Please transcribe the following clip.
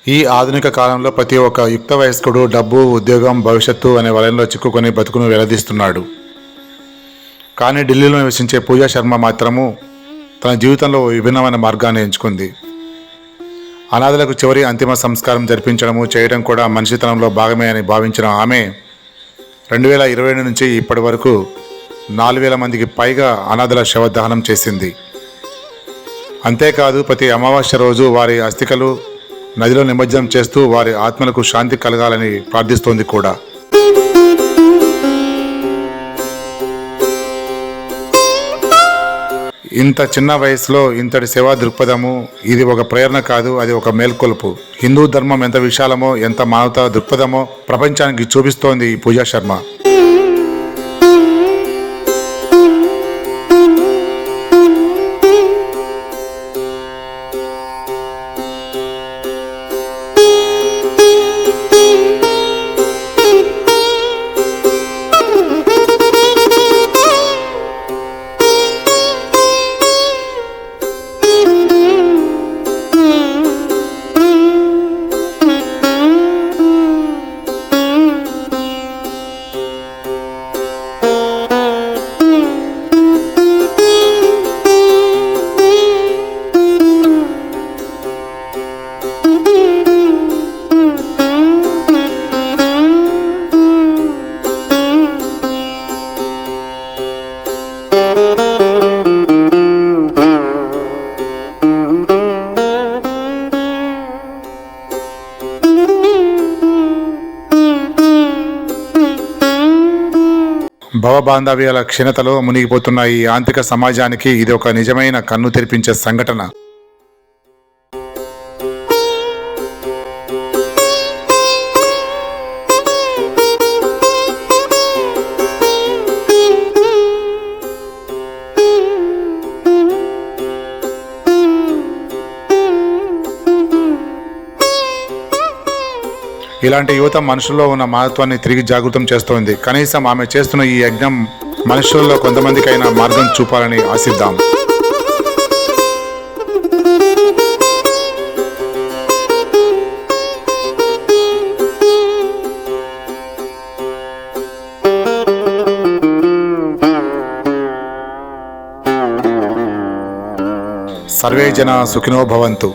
ఈ ఆధునిక కాలంలో ప్రతి ఒక్క యుక్త వయస్కుడు డబ్బు, ఉద్యోగం, భవిష్యత్తు అనే వలయంలో చిక్కుకొని బతుకును వెల్లదీస్తున్నాడు. కానీ ఢిల్లీలో నివసించే పూజా శర్మ మాత్రము తన జీవితంలో విభిన్నమైన మార్గాన్ని ఎంచుకుంది. అనాథలకు చివరి అంతిమ సంస్కారం జరిపించడము చేయడం కూడా మనిషితనంలో భాగమే అని భావించిన ఆమె 2020 నుంచి ఇప్పటి వరకు 4,000 మందికి పైగా అనాథల శవదహనం చేసింది. అంతేకాదు ప్రతి అమావాస్య రోజు వారి అస్థికలు నదిలో నిమజ్జనం చేస్తూ వారి ఆత్మలకు శాంతి కలగాలని ప్రార్థిస్తోంది కూడా. ఇంత చిన్న వయసులో ఇంతటి సేవా దృక్పథము, ఇది ఒక ప్రేరణ కాదు, అది ఒక మేల్కొలుపు. హిందూ ధర్మం ఎంత విశాలమో, ఎంత మానవతా దృక్పథమో ప్రపంచానికి చూపిస్తోంది ఈ పూజా శర్మ. భవబాంధవ్యాల క్షీణతలో మునిగిపోతున్న ఈ యాంత్రిక సమాజానికి ఇది ఒక నిజమైన కన్ను తెరిపించే సంఘటన. ఇలాంటి యువత మనుషుల్లో ఉన్న మానవత్వాన్ని తిరిగి జాగృతం చేస్తోంది. కనీసం ఆమె చేస్తున్న ఈ యజ్ఞం మనుషుల్లో కొంతమందికైనా మార్గం చూపాలని ఆశిద్దాం. సర్వే జన సుఖినో భవంతు.